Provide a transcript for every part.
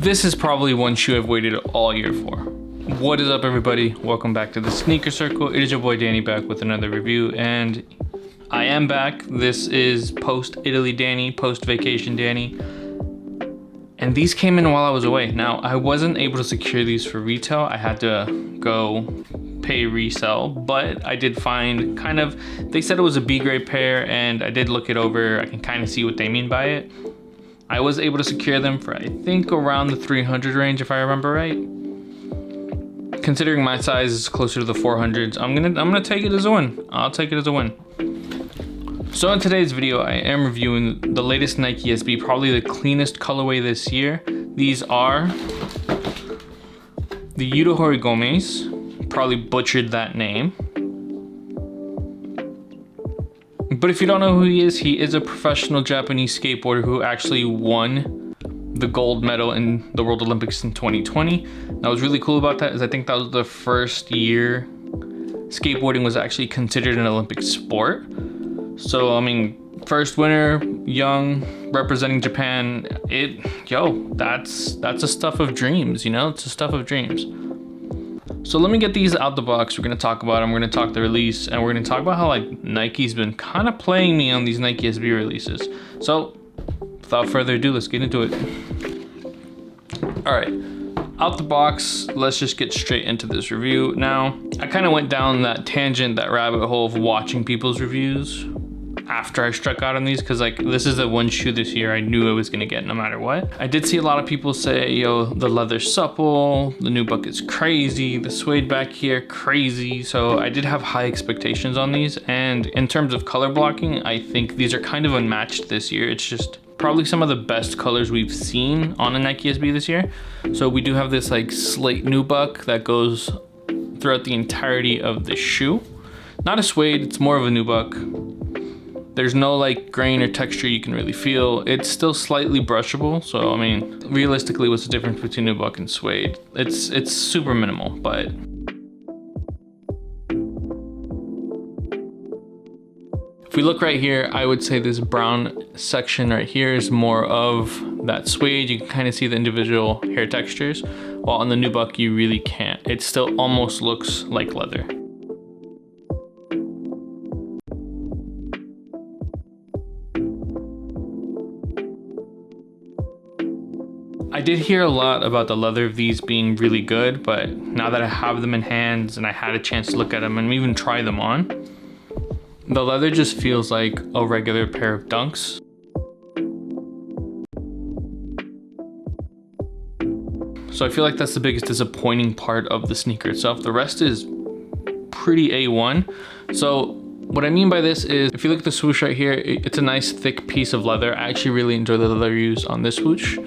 This is probably one shoe I've waited all year for. What is up, everybody? Welcome back to the Sneaker Circle. It is your boy Danny back with another review, and I am back. This is post-Italy Danny, post-vacation Danny. And these came in while I was away. Now, I wasn't able to secure these for retail. I had to go pay resell, but I did find they said it was a B grade pair, and I did look it over. I can kind of see what they mean by it. I was able to secure them for, I think, around the 300 range, if I remember right. Considering my size is closer to the 400s, I'm gonna take it as a win. I'll take it as a win. So in today's video, I am reviewing the latest Nike SB, probably the cleanest colorway this year. These are the Yuto Horigomes. Probably butchered that name. But if you don't know who he is a professional Japanese skateboarder who actually won the gold medal in the World Olympics in 2020. That was really cool about that is I think that was the first year skateboarding was actually considered an Olympic sport. So, I mean, first winner, young, representing Japan, that's the stuff of dreams, you know? It's the stuff of dreams. So let me get these out the box. We're gonna talk about them, we're gonna talk the release, and we're gonna talk about how like Nike's been kind of playing me on these Nike SB releases. So without further ado, let's get into it. All right, out the box, let's just get straight into this review. Now, I kind of went down that tangent, that rabbit hole of watching people's reviews after I struck out on these, because like this is the one shoe this year I knew I was gonna get no matter what. I did see a lot of people say, yo, the leather's supple, the nubuck is crazy, the suede back here, crazy. So I did have high expectations on these, and in terms of color blocking, I think these are kind of unmatched this year. It's just probably some of the best colors we've seen on a Nike SB this year. So we do have this like slate nubuck that goes throughout the entirety of the shoe. Not a suede, it's more of a nubuck. There's no like grain or texture you can really feel. It's still slightly brushable. So, I mean, realistically, what's the difference between nubuck and suede? It's super minimal, but if we look right here, I would say this brown section right here is more of that suede. You can kind of see the individual hair textures, while on the nubuck, you really can't. It still almost looks like leather. I did hear a lot about the leather of these being really good, but now that I have them in hands and I had a chance to look at them and even try them on, the leather just feels like a regular pair of Dunks. So I feel like that's the biggest disappointing part of the sneaker itself. The rest is pretty A1. So what I mean by this is, if you look at the swoosh right here, it's a nice thick piece of leather. I actually really enjoy the leather used on this swoosh.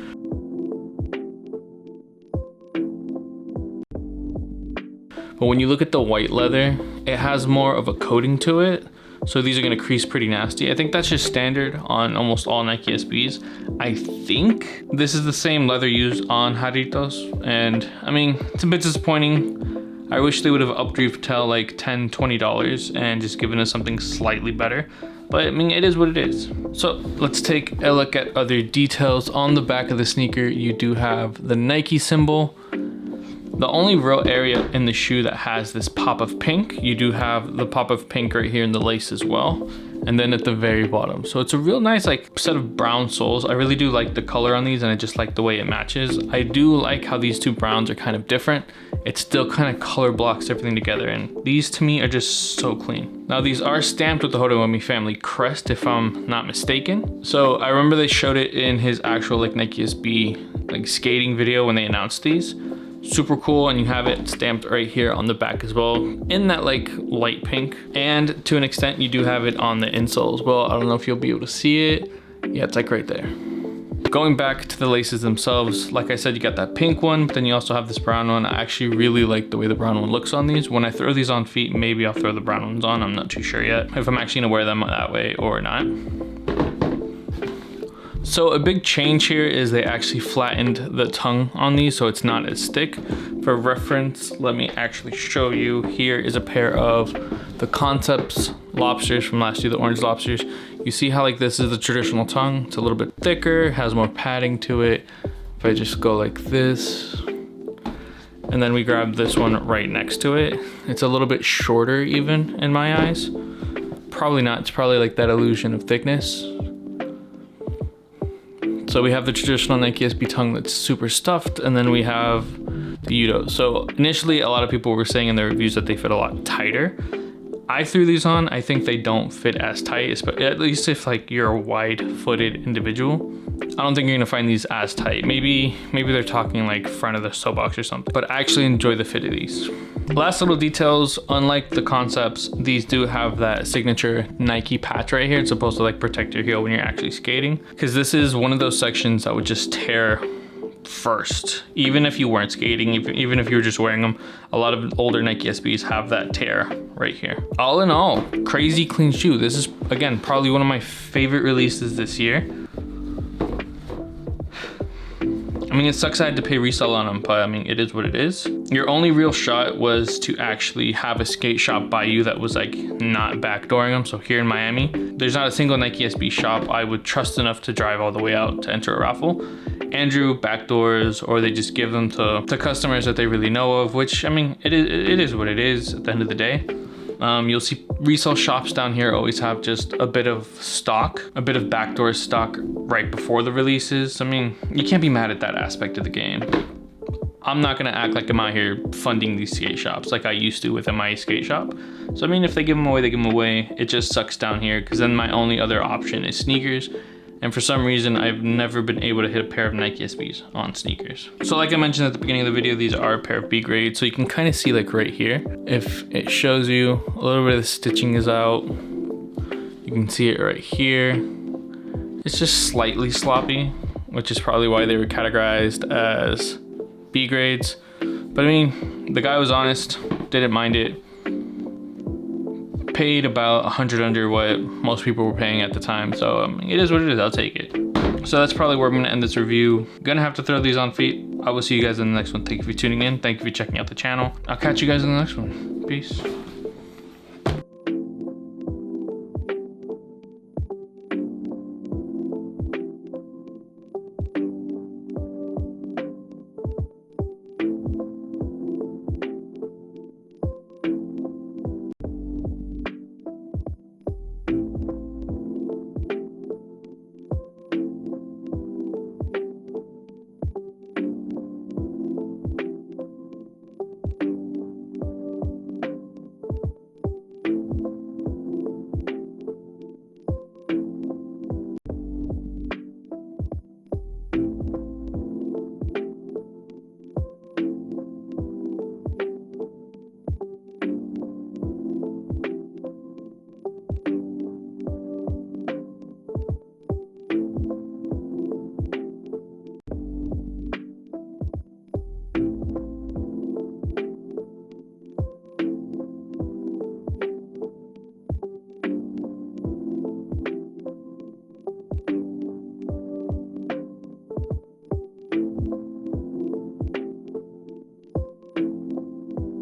But when you look at the white leather, it has more of a coating to it. So these are gonna crease pretty nasty. I think that's just standard on almost all Nike SBs. I think this is the same leather used on Jarritos. And I mean, it's a bit disappointing. I wish they would have upped retail like $10, $20 and just given us something slightly better. But I mean, it is what it is. So let's take a look at other details. On the back of the sneaker, you do have the Nike symbol. The only real area in the shoe that has this pop of pink, you do have the pop of pink right here in the lace as well, and then at the very bottom. So it's a real nice like set of brown soles. I really do like the color on these, and I just like the way it matches. I do like how these two browns are kind of different. It still kind of color blocks everything together, and these to me are just so clean. Now these are stamped with the Horigome family crest, if I'm not mistaken. So I remember they showed it in his actual like Nike SB like skating video when they announced these. Super cool, and you have it stamped right here on the back as well in that like light pink, and to an extent you do have it on the insole as well. I don't know if you'll be able to see it. Yeah, it's like right there. Going back to the laces themselves, like I said, you got that pink one, but then you also have this brown one. I actually really like the way the brown one looks on these. When I throw these on feet, maybe I'll throw the brown ones on. I'm not too sure yet if I'm actually gonna wear them that way or not. So a big change here is they actually flattened the tongue on these, so it's not as thick. For reference, let me actually show you. Here is a pair of the Concepts lobsters from last year, the orange lobsters. You see how like this is the traditional tongue. It's a little bit thicker, has more padding to it. If I just go like this, and then we grab this one right next to it, it's a little bit shorter even in my eyes. Probably not, it's probably like that illusion of thickness. So we have the traditional Nike SB tongue that's super stuffed, and then we have the Yuto. So initially, a lot of people were saying in their reviews that they fit a lot tighter. I threw these on, I think they don't fit as tight, but at least if like you're a wide-footed individual. I don't think you're gonna find these as tight. Maybe they're talking like front of the toe box or something, but I actually enjoy the fit of these. Last little details, unlike the concepts, these do have that signature Nike patch right here. It's supposed to like protect your heel when you're actually skating, because this is one of those sections that would just tear first, even if you weren't skating, even if you were just wearing them. A lot of older Nike SBs have that tear right here. All in all, crazy clean shoe. This is, again, probably one of my favorite releases this year. I mean, it sucks I had to pay resale on them, but I mean, it is what it is. Your only real shot was to actually have a skate shop by you that was like not backdooring them. So here in Miami, there's not a single Nike SB shop I would trust enough to drive all the way out to enter a raffle. Andrew backdoors, or they just give them to customers that they really know of, which, I mean, it is what it is at the end of the day. You'll see resale shops down here always have just a bit of stock, a bit of backdoor stock right before the releases. I mean, you can't be mad at that aspect of the game. I'm not gonna act like I'm out here funding these skate shops like I used to with my skate shop. So I mean, if they give them away, they give them away. It just sucks down here, because then my only other option is sneakers. And for some reason, I've never been able to hit a pair of Nike SBs on sneakers. So like I mentioned at the beginning of the video, these are a pair of B grades. So you can kind of see like right here, if it shows you a little bit of the stitching is out, you can see it right here. It's just slightly sloppy, which is probably why they were categorized as B grades. But I mean, the guy was honest, didn't mind it. Paid about 100 under what most people were paying at the time, so it is what it is. I'll take it. So that's probably where I'm gonna end this review. Gonna have to throw these on feet. I will see you guys in the next one. Thank you for tuning in. Thank you for checking out the channel. I'll catch you guys in the next one. Peace.